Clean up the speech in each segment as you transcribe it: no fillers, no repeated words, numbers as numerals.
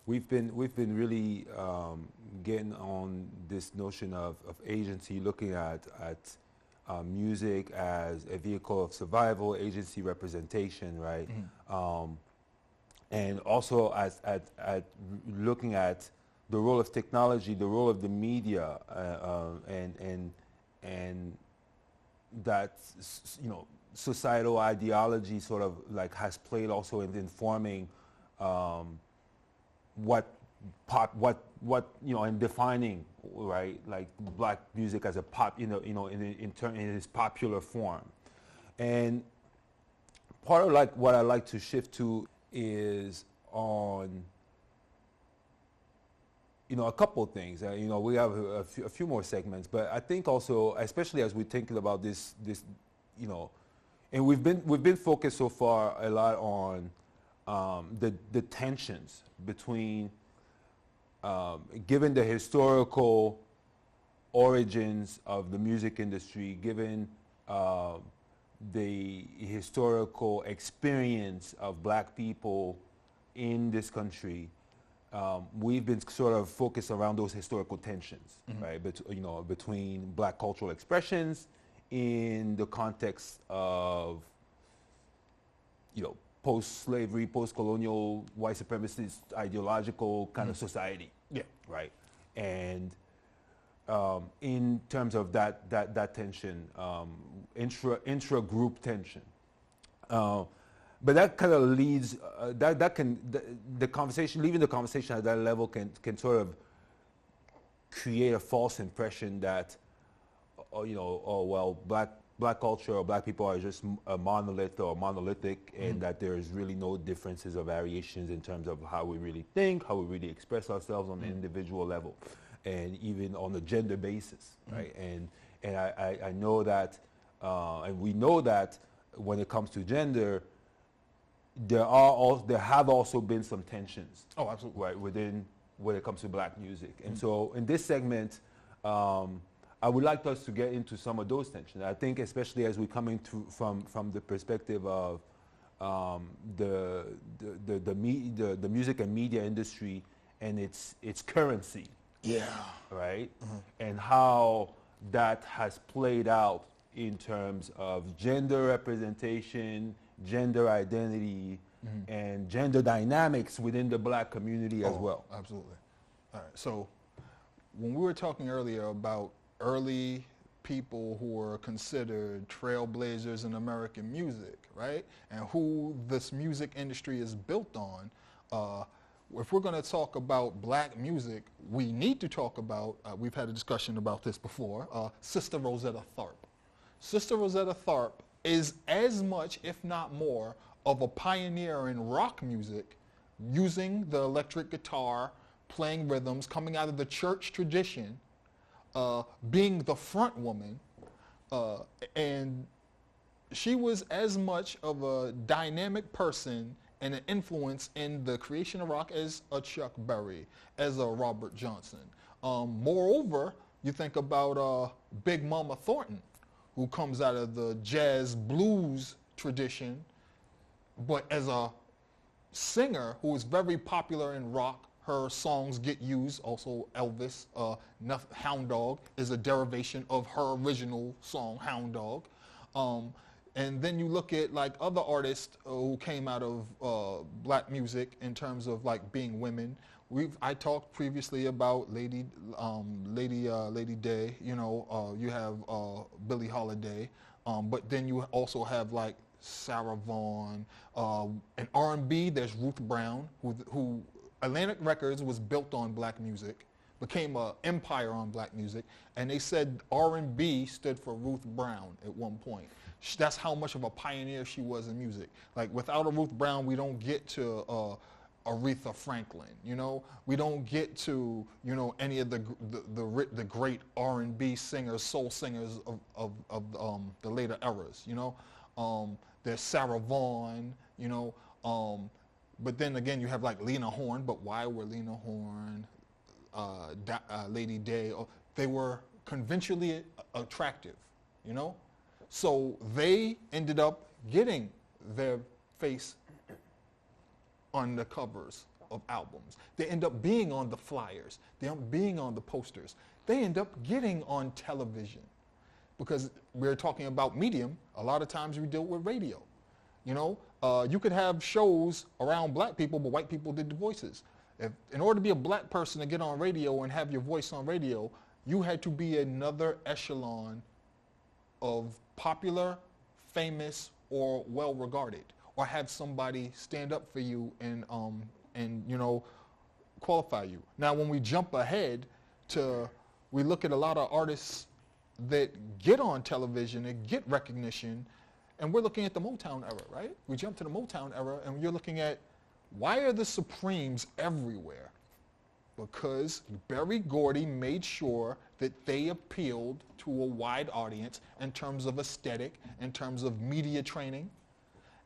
we've been really getting on this notion of agency, looking at music as a vehicle of survival, agency representation, right? And also at looking at the role of technology, the role of the media, and that societal ideology sort of like has played also in informing what in defining, right, like black music as a pop, in its popular form. And part of like what I like to shift to is on a couple of things. We have a few more segments, but I think also, especially as we're thinking about this, and we've been focused so far a lot on the tensions between, given the historical origins of the music industry, given the historical experience of black people in this country, we've been sort of focused around those historical tensions, right? Between black cultural expressions in the context of, post-slavery, post-colonial, white supremacist, ideological kind of society. Yeah. Right. And in terms of that tension, intra-group tension. But that kind of leads, the conversation, leaving the conversation at that level can sort of create a false impression that, black culture or black people are just a monolith or monolithic, and that there's really no differences or variations in terms of how we really think, how we really express ourselves on an individual level, and even on a gender basis, right? And I know that, and we know that when it comes to gender, there have also been some tensions. Oh, absolutely. Right, when it comes to black music. And so in this segment, I would like us to get into some of those tensions. I think especially as we're coming from the perspective of the music and media industry and its currency. Yeah. Right? And how that has played out in terms of gender representation, gender identity, and gender dynamics within the black community as well. Absolutely. All right. So when we were talking earlier about early people who were considered trailblazers in American music, right? And who this music industry is built on, if we're going to talk about black music, we need to talk about, we've had a discussion about this before, Sister Rosetta Tharpe. Sister Rosetta Tharpe is as much, if not more, of a pioneer in rock music, using the electric guitar, playing rhythms, coming out of the church tradition, being the front woman, and she was as much of a dynamic person and an influence in the creation of rock as a Chuck Berry, as a Robert Johnson. Moreover, you think about Big Mama Thornton, who comes out of the jazz blues tradition, but as a singer who is very popular in rock. Her songs get used. Also, Elvis, Hound Dog is a derivation of her original song, Hound Dog. And then you look at like other artists who came out of black music in terms of like being women. I talked previously about Lady Day. You have Billie Holiday, but then you also have like Sarah Vaughan. In R&B, there's Ruth Brown, who Atlantic Records was built on black music, became an empire on black music, and they said R&B stood for Ruth Brown at one point. That's how much of a pioneer she was in music. Like without a Ruth Brown, we don't get to Aretha Franklin. We don't get to any of the great R&B singers, soul singers of the later eras. There's Sarah Vaughan. But then again, you have like Lena Horne, but why were Lena Horne, Lady Day, they were conventionally attractive, So they ended up getting their face on the covers of albums. They end up being on the flyers. They end up being on the posters. They end up getting on television. Because we're talking about medium, a lot of times we deal with radio. You know, you could have shows around black people, but white people did the voices. In order to be a black person to get on radio and have your voice on radio, you had to be another echelon of popular, famous, or well-regarded, or have somebody stand up for you and you know, qualify you. Now, when we jump ahead to, we look at a lot of artists that get on television and get recognition, and we're looking at the Motown era, right? We jump to the Motown era, and you're looking at, why are the Supremes everywhere? Because Berry Gordy made sure that they appealed to a wide audience in terms of aesthetic, in terms of media training.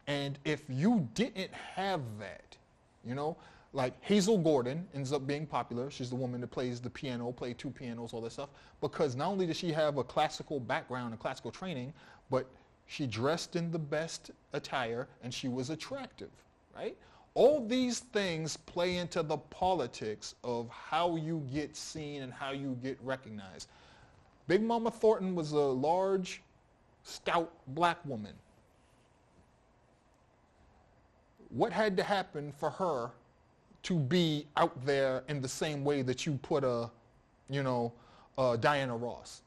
And if you didn't have that, you know, like Hazel Gordon ends up being popular. She's the woman that plays the piano, played 2 pianos, all that stuff, because not only does she have a classical background and classical training, but she dressed in the best attire and she was attractive, right? All these things play into the politics of how you get seen and how you get recognized. Big Mama Thornton was a large, stout black woman. What had to happen for her to be out there in the same way that you put Diana Ross?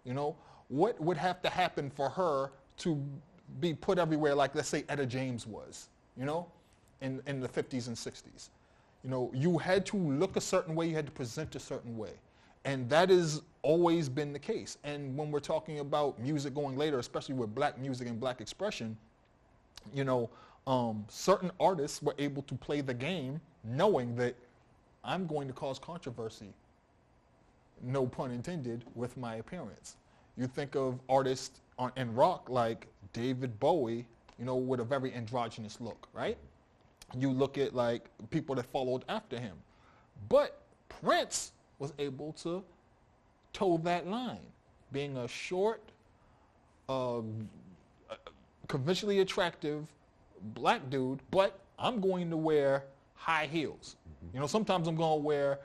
You know, what would have to happen for her to be put everywhere like, let's say, Etta James was, you know, in the 50s and 60s? You know, you had to look a certain way, you had to present a certain way. And that has always been the case. And when we're talking about music going later, especially with black music and black expression, you know, certain artists were able to play the game knowing that I'm going to cause controversy, no pun intended, with my appearance. You think of artists in rock like David Bowie, you know, with a very androgynous look, right? You look at like people that followed after him. But Prince was able to toe that line, being a short, conventionally attractive black dude, but I'm going to wear high heels. Mm-hmm. You know, sometimes I'm going to wear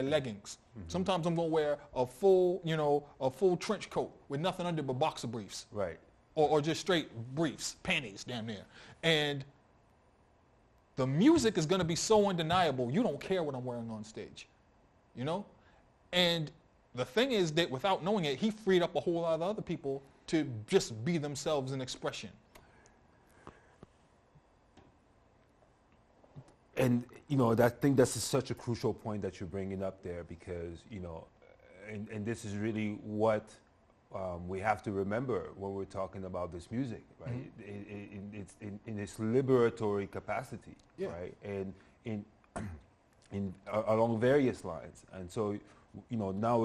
leggings. Mm-hmm. Sometimes I'm going to wear a full trench coat with nothing under but boxer briefs. Right. Or just straight briefs, panties damn near. And the music is going to be so undeniable, you don't care what I'm wearing on stage. You know? And the thing is that without knowing it, he freed up a whole lot of other people to just be themselves in expression. And, you know, I think that's such a crucial point that you're bringing up there, because, you know, and this is really what we have to remember when we're talking about this music, right? Mm-hmm. It's in its liberatory capacity, yeah. Right? And along various lines. And so, you know, now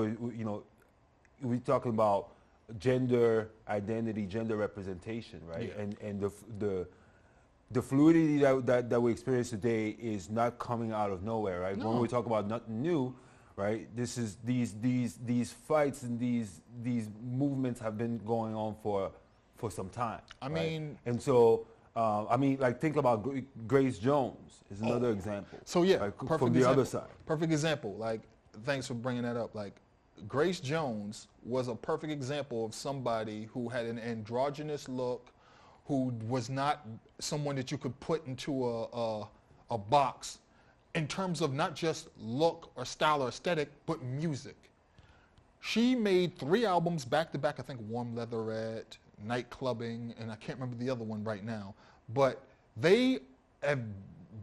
we're talking about gender identity, gender representation, right? Yeah. And the fluidity that we experience today is not coming out of nowhere, right? No. When we talk about nothing new, right? This is these fights and these movements have been going on for some time. I mean, and so like think about Grace Jones is another example. So yeah, right? Perfect From the example. other side. Perfect example. Like, thanks for bringing that up. Like, Grace Jones was a perfect example of somebody who had an androgynous look, who was not someone that you could put into a box in terms of not just look or style or aesthetic, but music. She made 3 albums back to back, I think Warm Leatherette, Night Clubbing, and I can't remember the other one right now. But they have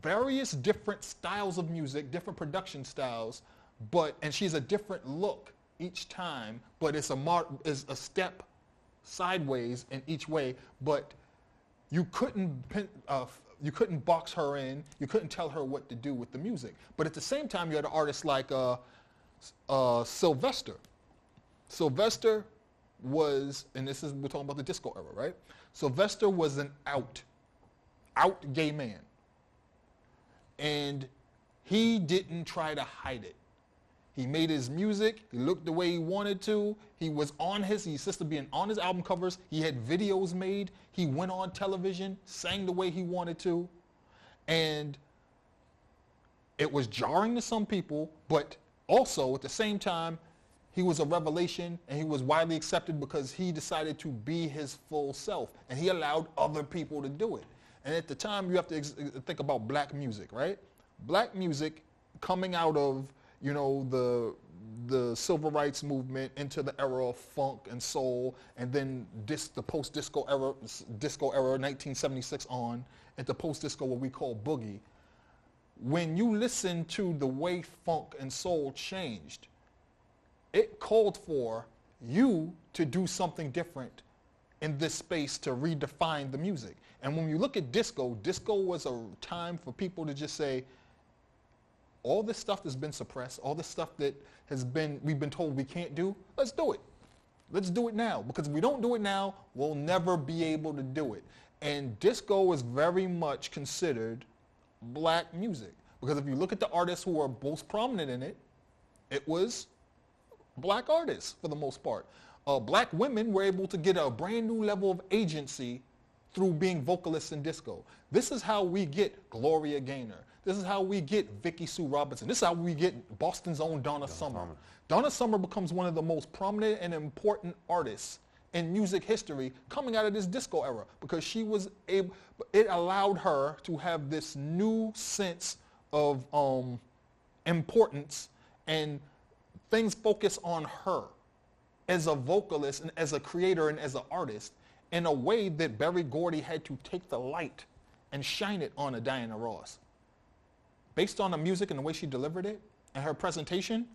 various different styles of music, different production styles, and she's a different look each time, but it's a step sideways in each way, but you couldn't box her in. You couldn't tell her what to do with the music. But at the same time, you had artists like Sylvester. Sylvester was, and we're talking about the disco era, right? Sylvester was an out gay man. And he didn't try to hide it. He made his music. He looked the way he wanted to. He insisted being on his album covers. He had videos made. He went on television, sang the way he wanted to. And It was jarring to some people, but also at the same time, he was a revelation and he was widely accepted because he decided to be his full self and he allowed other people to do it. And at the time, you have to think about black music, right? Black music coming out of, you know, the civil rights movement into the era of funk and soul, and then the post-disco era, 1976 on, into post-disco, what we call boogie. When you listen to the way funk and soul changed, it called for you to do something different in this space to redefine the music. And when you look at disco, disco was a time for people to just say, all this stuff that's been suppressed, all this stuff that we've been told we can't do, let's do it. Let's do it now. Because if we don't do it now, we'll never be able to do it. And disco is very much considered black music. Because if you look at the artists who are most prominent in it, it was black artists for the most part. Black women were able to get a brand new level of agency through being vocalists in disco. This is how we get Gloria Gaynor. This is how we get Vicky Sue Robinson. This is how we get Boston's own Donna Summer. Donna Summer becomes one of the most prominent and important artists in music history coming out of this disco era because she was able, it allowed her to have this new sense of importance and things focus on her as a vocalist and as a creator and as an artist in a way that Berry Gordy had to take the light and shine it on a Diana Ross. Based on the music and the way she delivered it and her presentation,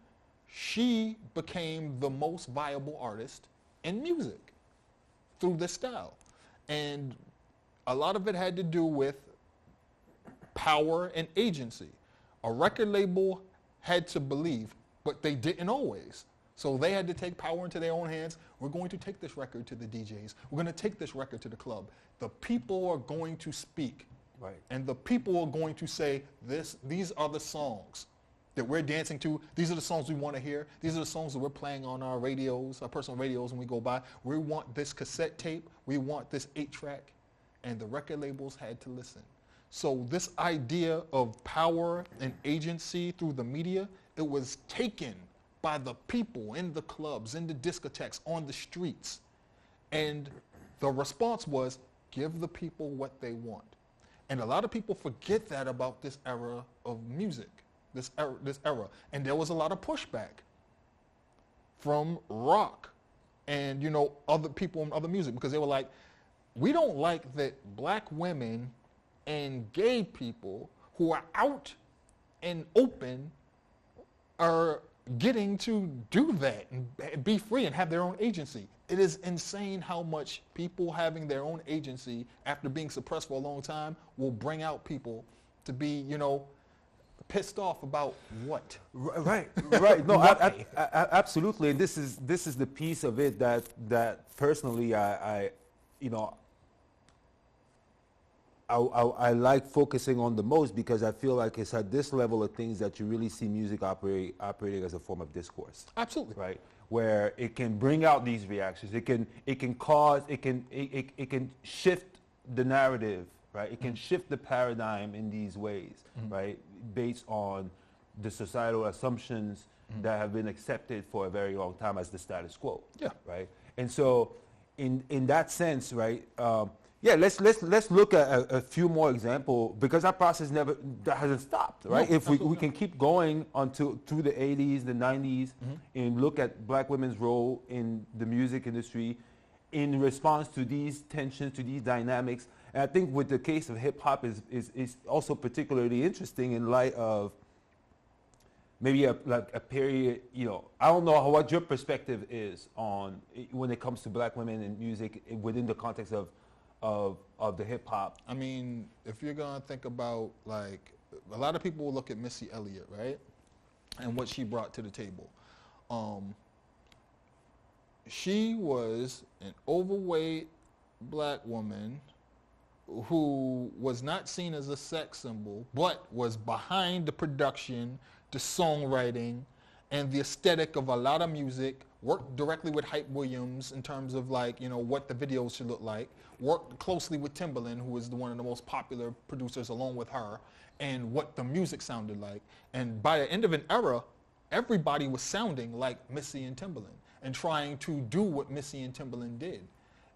she became the most viable artist in music through this style. And a lot of it had to do with power and agency. A record label had to believe, but they didn't always. So they had to take power into their own hands. We're going to take this record to the DJs. We're going to take this record to the club. The people are going to speak. Right. And the people are going to say, these are the songs that we're dancing to. These are the songs we want to hear. These are the songs that we're playing on our radios, our personal radios when we go by. We want this cassette tape. We want this 8-track. And the record labels had to listen. So this idea of power and agency through the media, it was taken by the people in the clubs, in the discotheques, on the streets. And the response was, give the people what they want. And a lot of people forget that about this era of music, this era. And there was a lot of pushback from rock and, you know, other people in other music because they were like, we don't like that black women and gay people who are out and open are getting to do that and be free and have their own agency. It is insane how much people having their own agency after being suppressed for a long time will bring out people to be, you know, pissed off about what? Right. No, absolutely. And this is the piece of it that personally I like focusing on the most because I feel like it's at this level of things that you really see music operating as a form of discourse. Absolutely. Right. Where it can bring out these reactions. It can shift the narrative, right? It can shift the paradigm in these ways, right? Based on the societal assumptions that have been accepted for a very long time as the status quo. Yeah. Right. And so in that sense, right, let's look at a few more examples because that process that hasn't stopped, right? No, if we can keep going through the 80s, the 90s, and look at black women's role in the music industry in response to these tensions, to these dynamics. And I think with the case of hip hop is also particularly interesting in light of maybe a period, you know, I don't know what your perspective is on when it comes to black women in music within the context of the hip hop. I mean, if you're gonna think about, like, a lot of people will look at Missy Elliott, right, and what she brought to the table. She was an overweight black woman who was not seen as a sex symbol, but was behind the production, the songwriting, and the aesthetic of a lot of music, worked directly with Hype Williams in terms of, like, you know, what the videos should look like, worked closely with Timbaland, who is one of the most popular producers along with her, and what the music sounded like. And by the end of an era, everybody was sounding like Missy and Timbaland and trying to do what Missy and Timbaland did.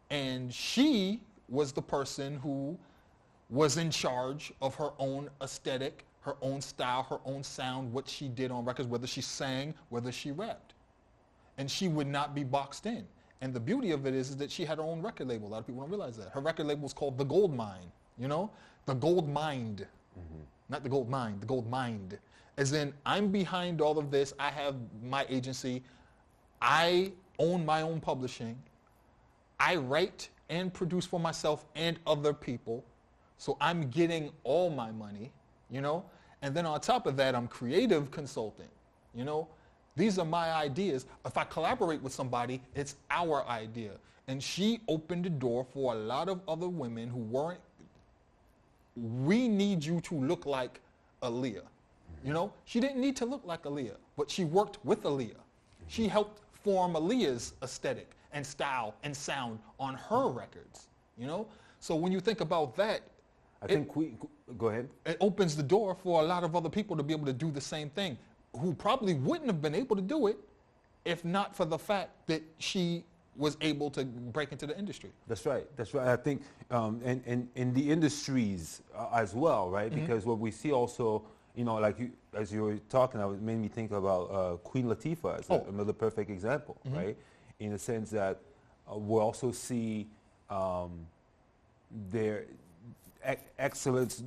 And she was the person who was in charge of her own aesthetic, her own style, her own sound, what she did on records, whether she sang, whether she rapped. And she would not be boxed in. And the beauty of it is that she had her own record label. A lot of people don't realize that. Her record label was called The Gold Mine, you know? The Gold Mind. Mm-hmm. Not The Gold Mine, The Gold Mind. As in, I'm behind all of this. I have my agency. I own my own publishing. I write and produce for myself and other people. So I'm getting all my money, you know? And then on top of that, I'm creative consulting, you know? These are my ideas. If I collaborate with somebody, it's our idea. And she opened the door for a lot of other women who weren't, we need you to look like Aaliyah. You know, she didn't need to look like Aaliyah, but she worked with Aaliyah. She helped form Aaliyah's aesthetic and style and sound on her records, you know? So when you think about that, go ahead. It opens the door for a lot of other people to be able to do the same thing, who probably wouldn't have been able to do it if not for the fact that she was able to break into the industry. That's right. I think in the industries as well, right? Mm-hmm. Because what we see also, you know, like as you were talking, it made me think about Queen Latifah as another perfect example, mm-hmm. right? In the sense that we also see their excellence,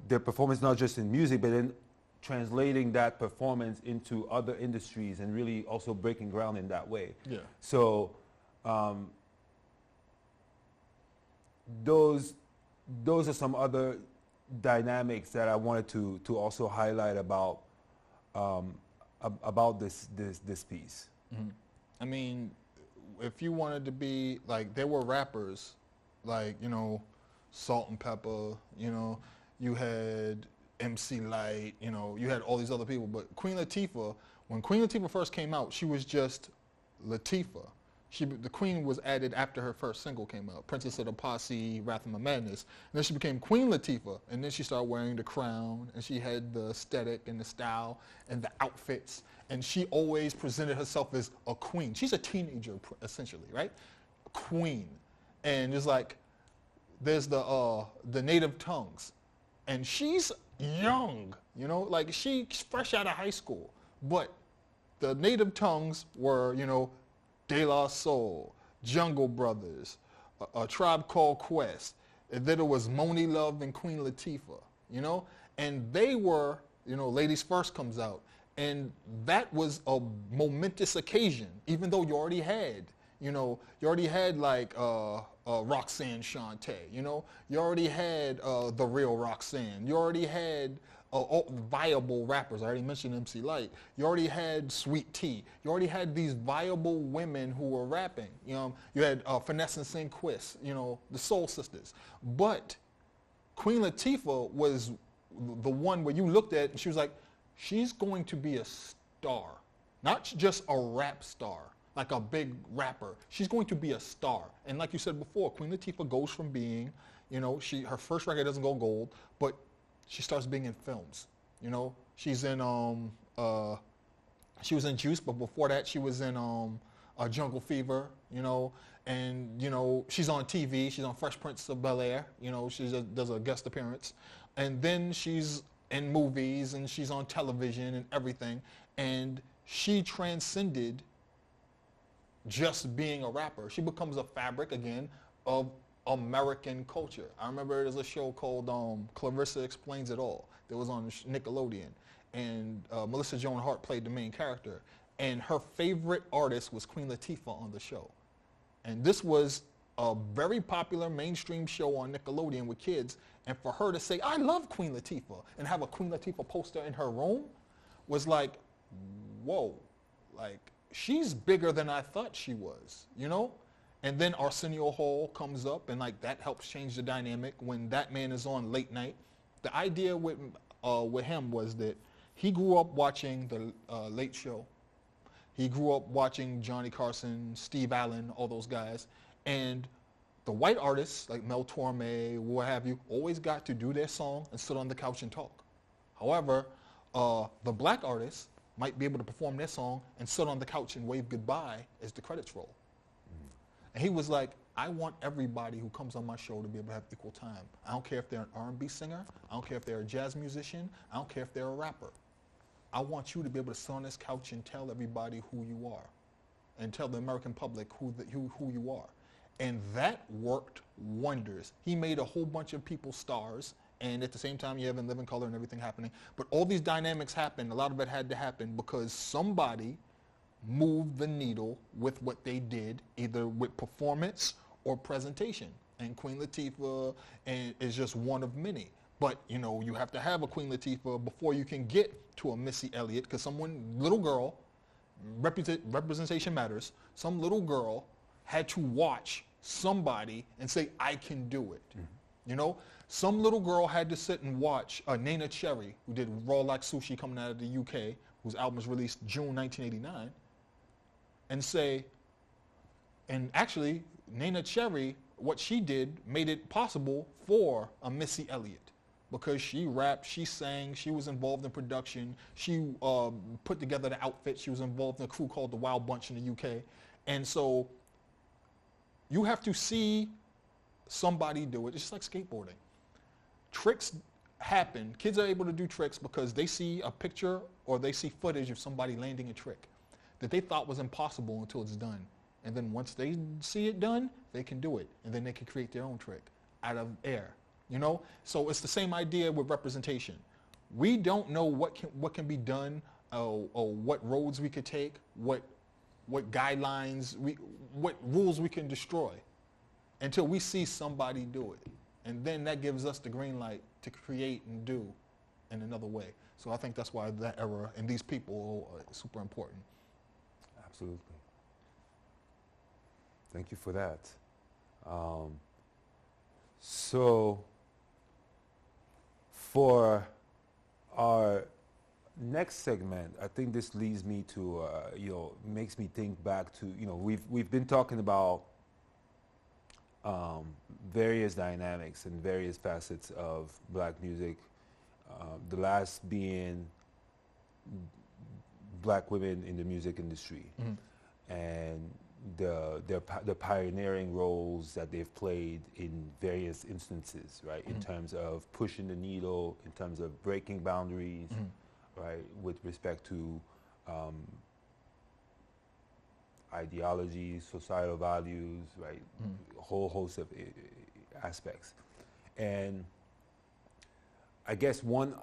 their performance not just in music, but in translating that performance into other industries and really also breaking ground in that way. Yeah. So those are some other dynamics that I wanted to also highlight about this piece. Mm-hmm. I mean, if you wanted to be like, there were rappers like, you know, Salt and Pepper, you know, you had MC Light, you know, you had all these other people. But Queen Latifah, when Queen Latifah first came out, she was just Latifah. The Queen was added after her first single came out, Princess of the Posse, Wrath of My Madness. And then she became Queen Latifah, and then she started wearing the crown, and she had the aesthetic and the style and the outfits, and she always presented herself as a queen. She's a teenager, essentially, right? Queen. And it's like, there's the native tongues, and she's young, you know, like she's fresh out of high school, but the native tongues were, you know, De La Soul, Jungle Brothers, a Tribe Called Quest, and then it was Moni Love and Queen Latifah, you know, and they were, you know, Ladies First comes out, and that was a momentous occasion, even though you already had, you know, like Roxanne Shante, you know, you already had the real Roxanne, you already had viable rappers. I already mentioned MC Light. You already had Sweet Tea. You already had these viable women who were rapping. You know, you had Finesse and Sinquist, you know, the Soul Sisters. But Queen Latifah was the one where you looked at and she was like, she's going to be a star, not just a rap star, like a big rapper. She's going to be a star. And like you said before, Queen Latifah goes from being, you know, her first record doesn't go gold, but she starts being in films, you know. She's in, she was in Juice, but before that she was in Jungle Fever, you know, and, you know, she's on TV, she's on Fresh Prince of Bel-Air, you know, does a guest appearance. And then she's in movies and she's on television and everything. And she transcended just being a rapper. She becomes a fabric, again, of American culture. I remember there's a show called Clarissa Explains It All that was on Nickelodeon, and Melissa Joan Hart played the main character, and her favorite artist was Queen Latifah on the show. And this was a very popular mainstream show on Nickelodeon with kids, and for her to say, I love Queen Latifah, and have a Queen Latifah poster in her room was like, whoa, like, she's bigger than I thought she was, you know? And then Arsenio Hall comes up, and like that helps change the dynamic when that man is on late night. The idea with him was that he grew up watching the Late Show. He grew up watching Johnny Carson, Steve Allen, all those guys. And The white artists like Mel Torme, what have you, always got to do their song and sit on the couch and talk. However, the black artists might be able to perform their song and sit on the couch and wave goodbye as the credits roll. And he was like, I want everybody who comes on my show to be able to have equal time. I don't care if they're an R&B singer. I don't care if they're a jazz musician. I don't care if they're a rapper. I want you to be able to sit on this couch and tell everybody who you are and tell the American public who you are. And that worked wonders. He made a whole bunch of people stars, and at the same time you have In Living Color and everything happening. But all these dynamics happened. A lot of it had to happen because somebody moved the needle with what they did, either with performance or presentation. And Queen Latifah is just one of many. But, you know, you have to have a Queen Latifah before you can get to a Missy Elliott, because little girl, representation matters, some little girl had to watch somebody and say, I can do it. Mm-hmm. You know, some little girl had to sit and watch Nena Cherry, who did Raw Like Sushi coming out of the UK, whose album was released June 1989, and say, and actually, Nena Cherry, what she did made it possible for a Missy Elliott, because she rapped, she sang, she was involved in production, she put together the outfit, she was involved in a crew called the Wild Bunch in the UK. And so you have to see somebody do it. It's just like skateboarding. Tricks happen. Kids are able to do tricks because they see a picture or they see footage of somebody landing a trick that they thought was impossible until it's done. And then once they see it done, they can do it. And then they can create their own trick out of air, you know? So it's the same idea with representation. We don't know what can be done or what roads we could take, what guidelines, what rules we can destroy until we see somebody do it. And then that gives us the green light to create and do in another way. So I think that's why that era and these people are super important. Absolutely. Thank you for that. So for our next segment, I think this leads me to, makes me think back to, we've been talking about various dynamics and various facets of black music. The last being black women in the music industry, mm-hmm. and the pioneering roles that they've played in various instances, right? Mm-hmm. In terms of pushing the needle, in terms of breaking boundaries, mm-hmm. right? With respect to ideologies, societal values, right? Mm-hmm. A whole host of aspects. And I guess one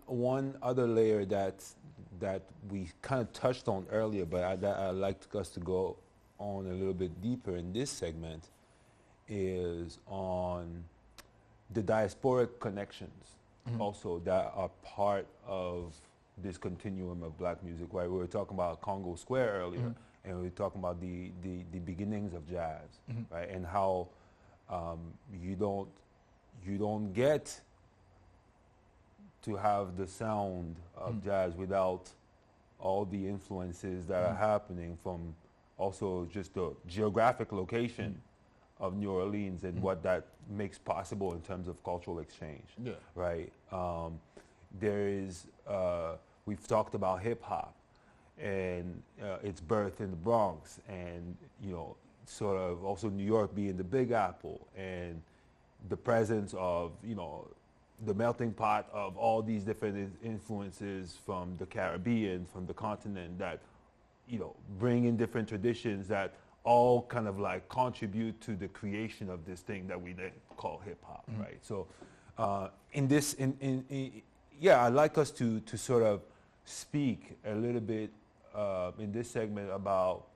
other layer that we kind of touched on earlier, but I'd like us to go on a little bit deeper in this segment, is on the diasporic connections, mm-hmm. also that are part of this continuum of black music. Right, we were talking about Congo Square earlier, mm-hmm. and we were talking about the beginnings of jazz, mm-hmm. right, and how you don't get to have the sound of mm-hmm. jazz without all the influences that mm-hmm. are happening from also just the geographic location mm-hmm. of New Orleans and mm-hmm. what that makes possible in terms of cultural exchange, yeah. right? There is, we've talked about hip hop and its birth in the Bronx, and, sort of also New York being the Big Apple, and the presence of, the melting pot of all these different influences from the Caribbean, from the continent, that, bring in different traditions that all kind of like contribute to the creation of this thing that we then call hip hop, mm-hmm. right? So I'd like us to sort of speak a little bit in this segment about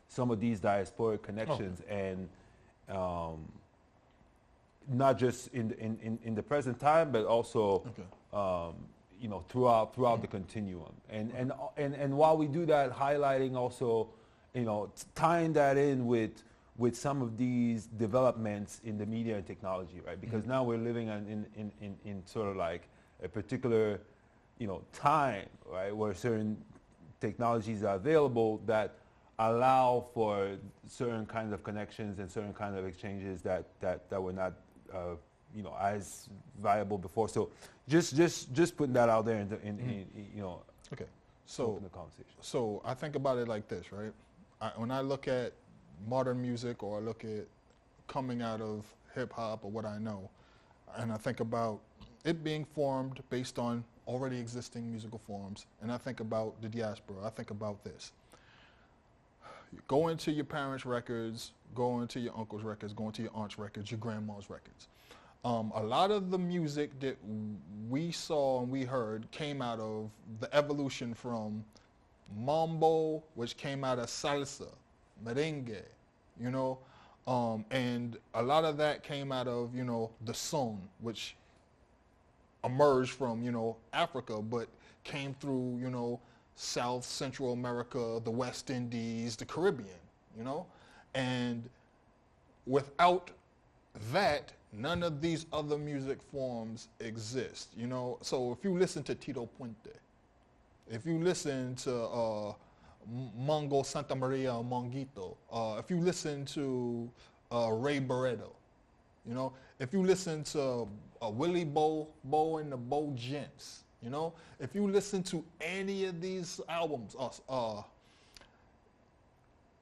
some of these diasporic connections, and not just in the present time, but also throughout mm-hmm. the continuum. And while we do that, highlighting also, tying that in with some of these developments in the media and technology, right? Because mm-hmm. now we're living in sort of like a particular, time, right, where certain technologies are available that allow for certain kinds of connections and certain kinds of exchanges that were not as viable before. So just putting that out there in Okay. open the conversation. So I think about it like this, right? When I look at modern music, or I look at coming out of hip hop or what I know, and I think about it being formed based on already existing musical forms, and I think about the diaspora, I think about this. Go into your parents' records, go into your uncle's records, go into your aunt's records, your grandma's records. A lot of the music that we saw and we heard came out of the evolution from mambo, which came out of salsa, merengue, and a lot of that came out of, the son, which emerged from, Africa, but came through, South Central America, the West Indies, the Caribbean, and without that, none of these other music forms exist, So if you listen to Tito Puente, if you listen to Mongo Santa Maria Monguito, if you listen to Ray Barreto, if you listen to Willie Bo and the Bo Gents, if you listen to any of these albums,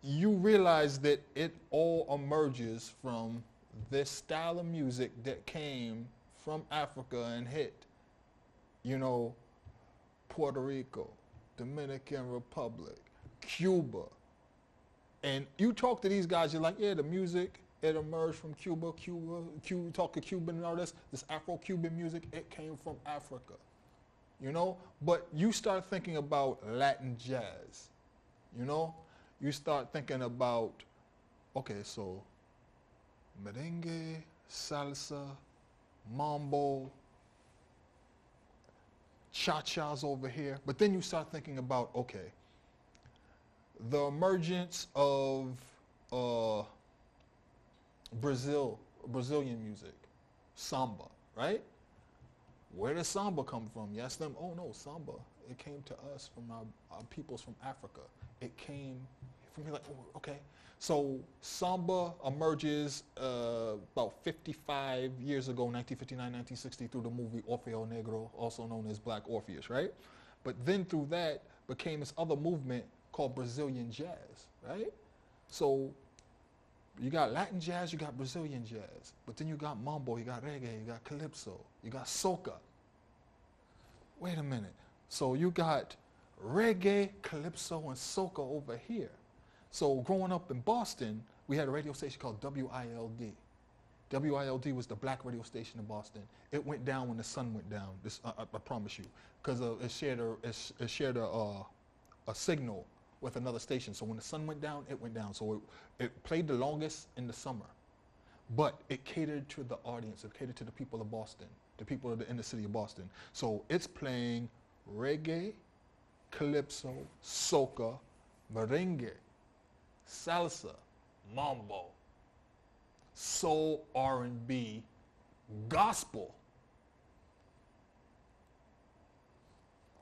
you realize that it all emerges from this style of music that came from Africa and hit, Puerto Rico, Dominican Republic, Cuba. And you talk to these guys, you're like, yeah, the music, it emerged from Cuba, talk to Cuban artists, this Afro-Cuban music, it came from Africa, But you start thinking about Latin jazz, You start thinking about, okay, so merengue, salsa, mambo, cha-chas over here. But then you start thinking about, okay, the emergence of Brazilian music, samba, right? Where does samba come from? You ask them, oh no, samba, it came to us from our peoples from Africa. It came from here, like, oh, okay. So samba emerges about 55 years ago, 1959, 1960, through the movie Orfeo Negro, also known as Black Orpheus, right? But then through that became this other movement called Brazilian jazz, right? So you got Latin jazz, you got Brazilian jazz, but then you got mambo, you got reggae, you got calypso, you got soca. Wait a minute. So you got reggae, calypso, and soca over here. So growing up in Boston, we had a radio station called WILD. WILD was the black radio station in Boston. It went down when the sun went down. This, I promise you, because it shared a signal with another station. So when the sun went down, it went down. So it played the longest in the summer, but it catered to the audience. It catered to the people of Boston, the people of the inner city of Boston. So it's playing reggae, calypso, soca, merengue, salsa, mambo, soul, R&B, gospel.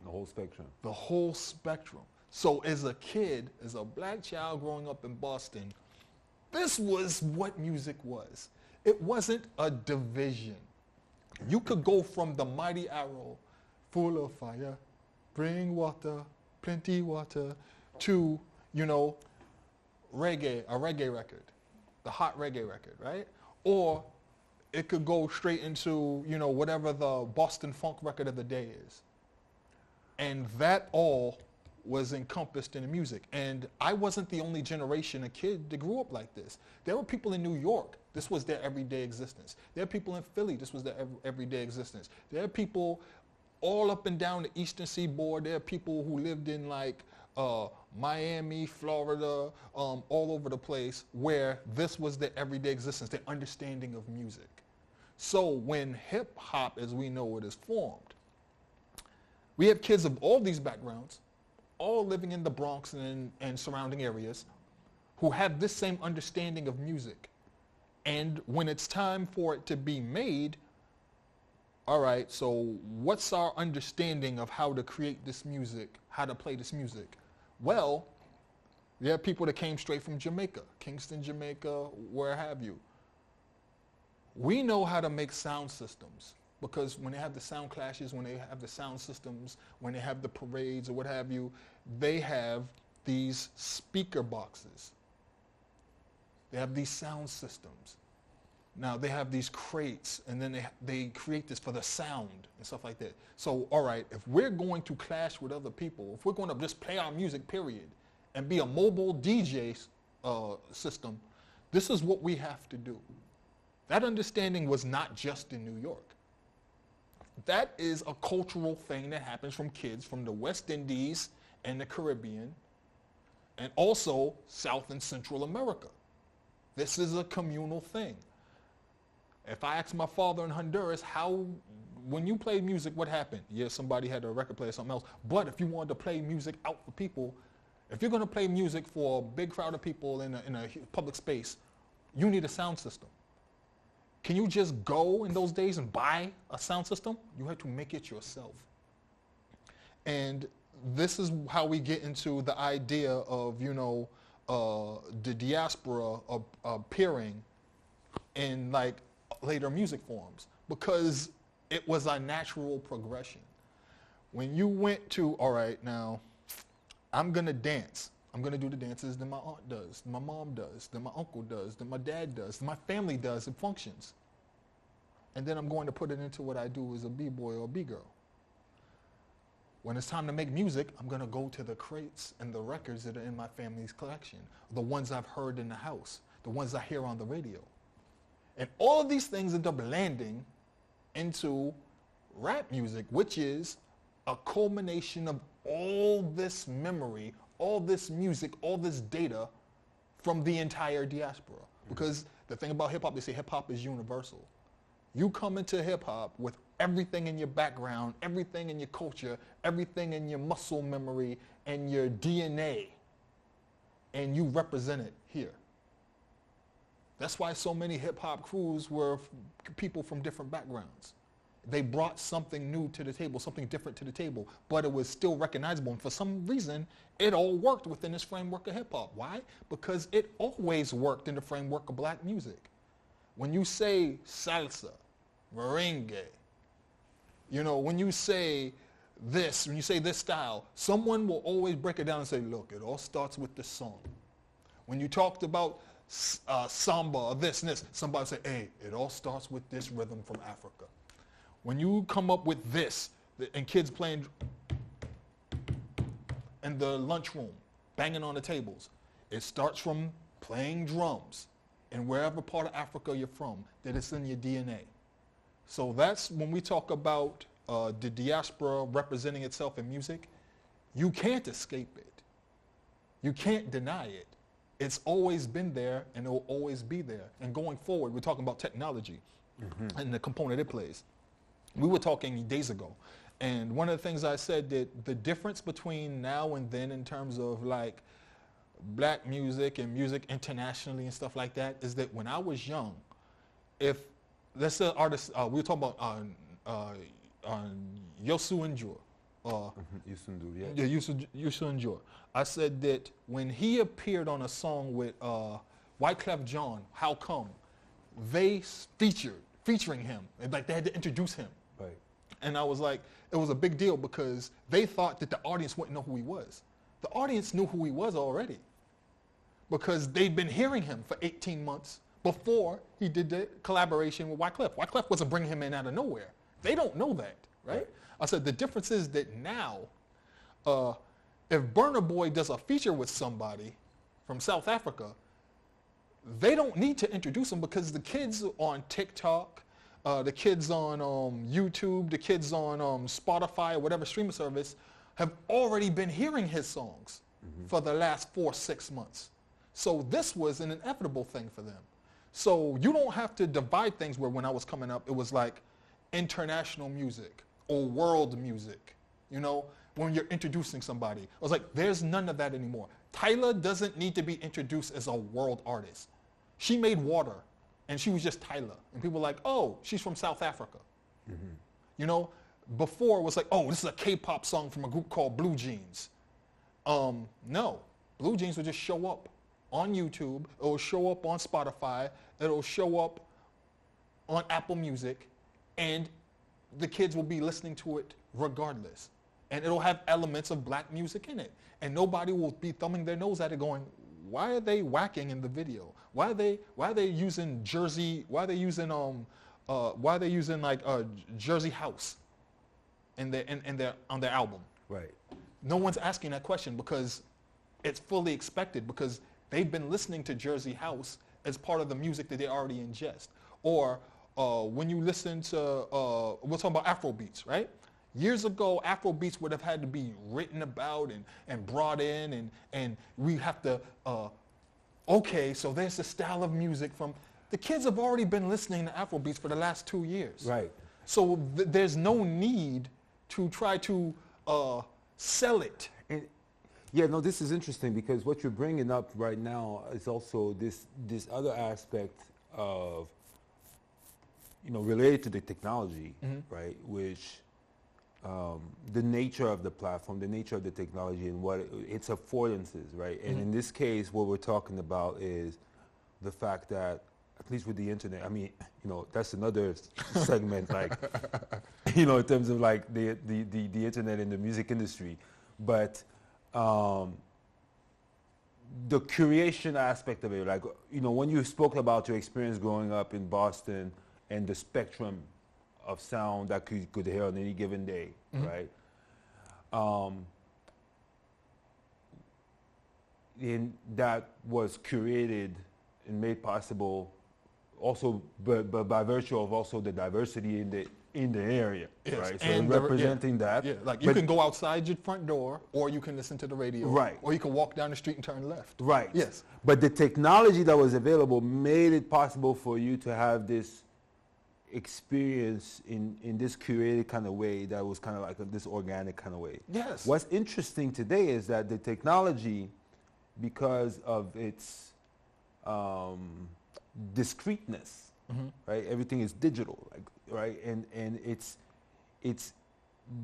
The whole spectrum. The whole spectrum. So as a kid, as a black child growing up in Boston, this was what music was. It wasn't a division. You could go from the mighty arrow, full of fire, bring water, plenty water, to, reggae, a reggae record, the hot reggae record, right? Or it could go straight into, whatever the Boston funk record of the day is. And that all was encompassed in the music. And I wasn't the only generation of kid that grew up like this. There were people in New York, this was their everyday existence. There are people in Philly, this was their everyday existence. There are people all up and down the Eastern Seaboard. There are people who lived in Miami, Florida, all over the place, where this was their everyday existence, their understanding of music. So when hip hop as we know it is formed, we have kids of all these backgrounds, all living in the Bronx and surrounding areas, who have this same understanding of music. And when it's time for it to be made, all right, so what's our understanding of how to create this music, how to play this music? Well, You have people that came straight from Jamaica, Kingston, Jamaica, where have you. We know how to make sound systems because when they have the sound clashes, when they have the sound systems, when they have the parades or what have you, they have these speaker boxes. They have these sound systems. Now they have these crates, and then they create this for the sound and stuff like that. So, all right, if we're going to clash with other people, if we're going to just play our music, period, and be a mobile DJ system, this is what we have to do. That understanding was not just in New York. That is a cultural thing that happens from kids from the West Indies and the Caribbean, and also South and Central America. This is a communal thing. If I ask my father in Honduras, when you play music, what happened? Yeah, somebody had a record player or something else. But if you wanted to play music out for people, if you're going to play music for a big crowd of people in a public space, you need a sound system. Can you just go in those days and buy a sound system? You had to make it yourself. And this is how we get into the idea of, the diaspora appearing in like later music forms, because it was a natural progression. When you went to, all right, now I'm going to dance. I'm going to do the dances that my aunt does, that my mom does, that my uncle does, that my dad does, that my family does, it functions. And then I'm going to put it into what I do as a b-boy or b-girl. When it's time to make music, I'm going to go to the crates and the records that are in my family's collection, the ones I've heard in the house, the ones I hear on the radio. And all of these things end up landing into rap music, which is a culmination of all this memory, all this music, all this data from the entire diaspora. Because the thing about hip hop, they say hip hop is universal. You come into hip hop with everything in your background, everything in your culture, everything in your muscle memory and your DNA, and you represent it here. That's why so many hip hop crews were people from different backgrounds. They brought something new to the table, something different to the table, but it was still recognizable. And for some reason, it all worked within this framework of hip hop. Why? Because it always worked in the framework of black music. When you say salsa, merengue, when you say this, when you say this style, someone will always break it down and say, look, it all starts with the song. When you talked about samba or this and this, somebody will say, hey, it all starts with this rhythm from Africa. When you come up with this, and kids playing in the lunchroom, banging on the tables, it starts from playing drums in wherever part of Africa you're from, that it's in your DNA. So that's when we talk about the diaspora representing itself in music, you can't escape it. You can't deny it. It's always been there and it will always be there. And going forward, we're talking about technology and the component it plays. We were talking days ago, and one of the things I said that the difference between now and then in terms of like black music and music internationally and stuff like that is that when I was young, if let's say artists, we were talking about Yosu Njor. Yosu Njor. I said that when he appeared on a song with Wyclef Jean, How Come, they featuring him, like they had to introduce him. Right. And I was like, it was a big deal because they thought that the audience wouldn't know who he was. The audience knew who he was already because they'd been hearing him for 18 months before he did the collaboration with Wyclef. Wyclef wasn't bringing him in out of nowhere. They don't know that, right? I said the difference is that now, if Burna Boy does a feature with somebody from South Africa, they don't need to introduce him because the kids on TikTok, the kids on YouTube, the kids on Spotify or whatever streaming service have already been hearing his songs for the last 4-6 months. So this was an inevitable thing for them. So you don't have to divide things where when I was coming up, it was like international music or world music, when you're introducing somebody. I was like, there's none of that anymore. Tyla doesn't need to be introduced as a world artist. She made Water, and she was just Tyla. And people were like, oh, she's from South Africa. Before it was like, oh, this is a K-pop song from a group called Blue Jeans. No, Blue Jeans will just show up on YouTube. It will show up on Spotify. It will show up on Apple Music, and the kids will be listening to it regardless. And it'll have elements of black music in it. And nobody will be thumbing their nose at it going, why are they whacking in the video? Why are they using Jersey, why are they using Jersey House on their album? Right. No one's asking that question because it's fully expected, because they've been listening to Jersey House as part of the music that they already ingest. Or when you listen to, we're talking about Afro beats, right? Years ago, Afro beats would have had to be written about and brought in, and we have to, okay, so there's the style of music from, the kids have already been listening to Afro beats for the last 2 years. Right. So there's no need to try to sell it. And yeah, no, this is interesting because what you're bringing up right now is also this other aspect of, related to the technology, right, which the nature of the platform, the nature of the technology, and what its affordances, right? And in this case, what we're talking about is the fact that, at least with the internet, I mean, that's another segment, like, in terms of like the internet and the music industry, but the curation aspect of it, like, when you spoke about your experience growing up in Boston and the spectrum of sound that you could hear on any given day, right? And that was curated and made possible also but by virtue of also the diversity in the area, yes. right? So and representing that. Yeah, like you can go outside your front door, or you can listen to the radio. Right. Or you can walk down the street and turn left. Right. Yes. But the technology that was available made it possible for you to have this experience in this curated kind of way that was kind of like this organic kind of way. Yes. What's interesting today is that the technology, because of its discreteness, right? Everything is digital, like, right? And it's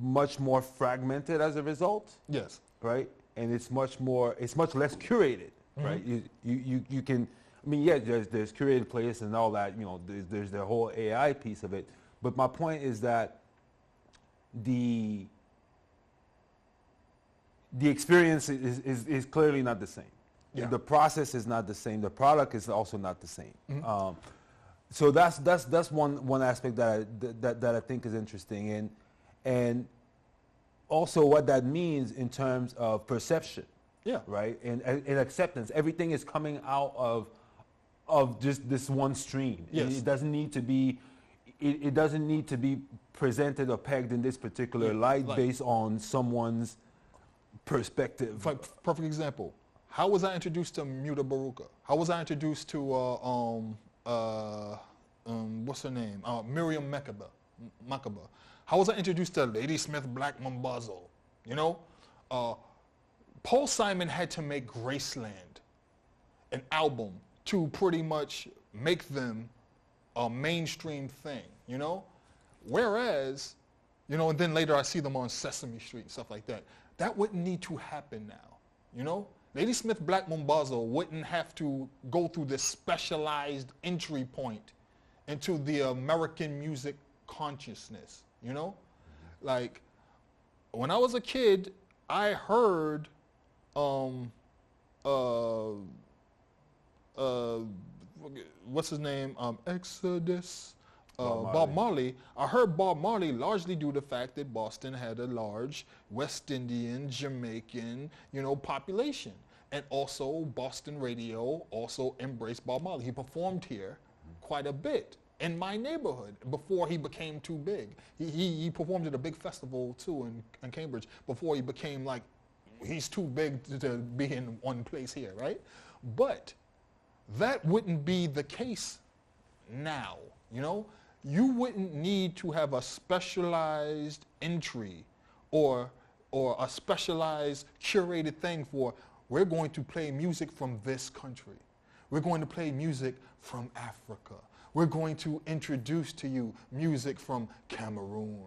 much more fragmented as a result. Yes. Right? And it's much less curated, right? You can, I mean, yeah, there's curated playlists and all that, there's the whole AI piece of it. But my point is that the experience is clearly not the same. Yeah. The process is not the same. The product is also not the same. So that's one aspect that I think is interesting, and also what that means in terms of perception. Yeah. Right. And acceptance. Everything is coming out of just this one stream. Yes. It doesn't need to be. It doesn't need to be presented or pegged in this particular light based on someone's perspective. Like, perfect example. How was I introduced to Muta Baruka? How was I introduced to what's her name? Miriam Makeba. How was I introduced to Ladysmith Black Mambazo? Paul Simon had to make Graceland an album to pretty much make them a mainstream thing, Whereas, and then later I see them on Sesame Street and stuff like that. That wouldn't need to happen now, Ladysmith Black Mambazo wouldn't have to go through this specialized entry point into the American music consciousness, Like, when I was a kid, I heard what's his name? Exodus. Bob Marley. I heard Bob Marley largely due to the fact that Boston had a large West Indian, Jamaican, population. And also Boston radio also embraced Bob Marley. He performed here quite a bit in my neighborhood before he became too big. He performed at a big festival too in Cambridge before he became like, he's too big to be in one place here, right? But that wouldn't be the case now, You wouldn't need to have a specialized entry or a specialized curated thing for, we're going to play music from this country. We're going to play music from Africa. We're going to introduce to you music from Cameroon.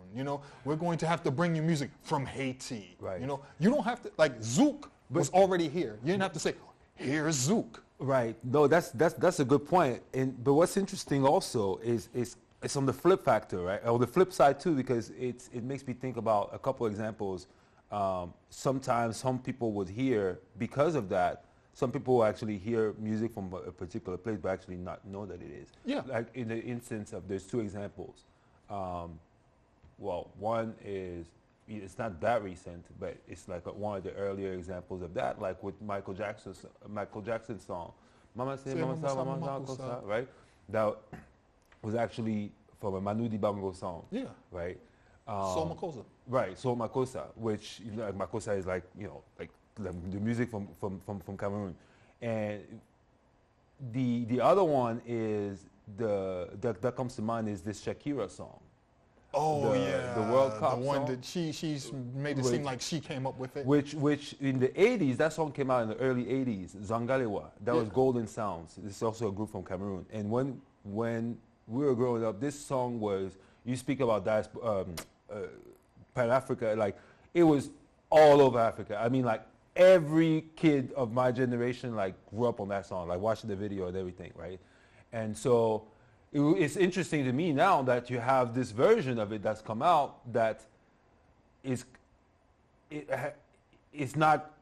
We're going to have to bring you music from Haiti. Right. You don't have to, like Zouk was already here. You didn't have to say, here's Zook. Right. No, that's a good point. But what's interesting also is it's on the flip factor, right? Or the flip side too, because it makes me think about a couple examples. Sometimes some people would hear, because of that, some people will actually hear music from a particular place but actually not know that it is. Yeah. Like in the instance of, there's two examples. Well, one is, it's not that recent, but it's like one of the earlier examples of that, like with Michael Jackson's song, Mama Say, Mama Sa, Mama Sa, Mama Sa, right? That was actually from a Manu Dibango song. Yeah. Right? Soul Makossa. Right, Soul Makossa, which, you know, Makossa is like, you know, like the music from Cameroon. And the other one is, that comes to mind is this Shakira song. Oh, the World Cup the one song, that she's made it seem like she came up with it. Which in the 80s, that song came out in the early 80s, Zangalewa. That was Golden Sounds. This is also a group from Cameroon. And when we were growing up, this song was, you speak about Pan-Africa, like, it was all over Africa. I mean, like, every kid of my generation, like, grew up on that song, like, watching the video and everything, right? And so it's interesting to me now that you have this version of it that's come out that it's not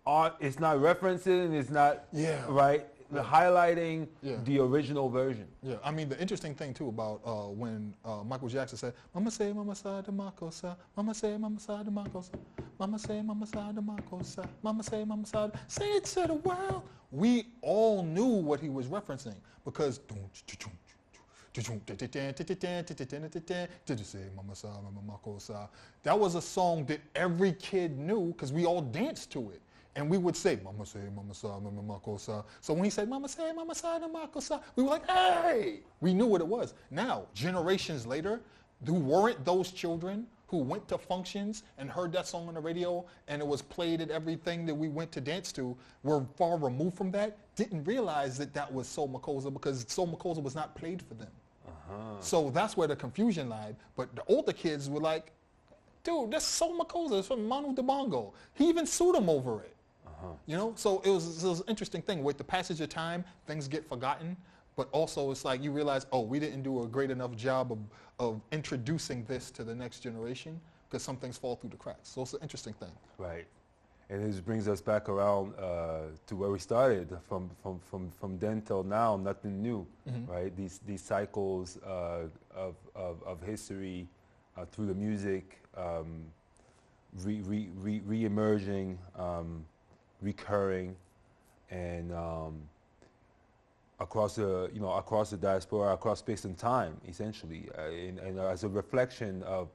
referencing, it's not right, highlighting the original version. Yeah, I mean, the interesting thing too about when Michael Jackson said, "Mama say, Mama sa de Makossa, Mama say, Mama sa de Makossa, Mama say, Mama sa de Makossa, Mama say, Mama sa de," say it to the world. We all knew what he was referencing because that was a song that every kid knew because we all danced to it. And we would say, Mama say, Mama sa, Mama Makossa. So when he said, Mama say, Mama sa, Mama Makossa, we were like, hey! We knew what it was. Now, generations later, there weren't those children who went to functions and heard that song on the radio and it was played at everything that we went to dance to, were far removed from that, didn't realize that that was Soul Makossa because Soul Makossa was not played for them. So that's where the confusion lied. But the older kids were like, dude, that's Soul Makossa. It's from Manu Dibango. He even sued him over it. You know, so it was an interesting thing. With the passage of time, things get forgotten, but also it's like you realize, oh, we didn't do a great enough job of introducing this to the next generation because some things fall through the cracks. So it's an interesting thing. Right. And this brings us back around to where we started. From then till now, nothing new, right? These cycles of history through the music, re-emerging, recurring, and across the diaspora, across space and time, essentially, and as a reflection of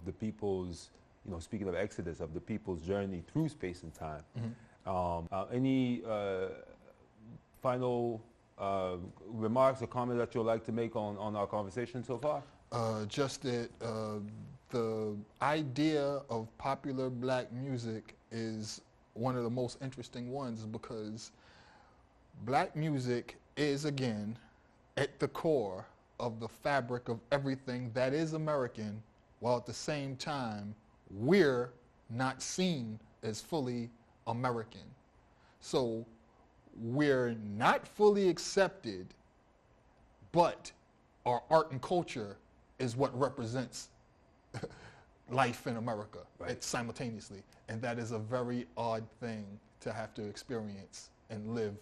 the people's, you know, speaking of Exodus, of the people's journey through space and time. Any final remarks or comments that you'd like to make on our conversation so far? Just that the idea of popular black music is one of the most interesting ones because black music is, again, at the core of the fabric of everything that is American, while at the same time, we're not seen as fully American. So we're not fully accepted, but our art and culture is what represents life in America simultaneously. And that is a very odd thing to have to experience and live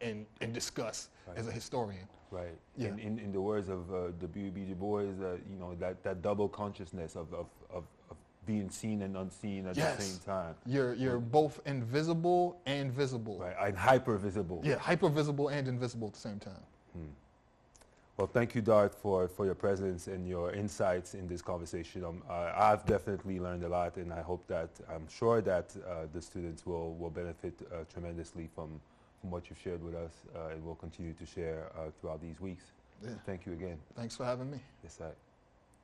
and discuss as a historian. Right. Yeah. In the words of W.B. Du Bois, you know, that double consciousness of being seen and unseen at the same time. You're both invisible and visible. Right. And hyper visible. Yeah, hyper visible and invisible at the same time. Well, thank you, Dart, for your presence and your insights in this conversation. I've definitely learned a lot, and I'm sure that the students will benefit tremendously from what you've shared with us, and will continue to share throughout these weeks. Yeah. Thank you again. Thanks for having me. Yes, sir.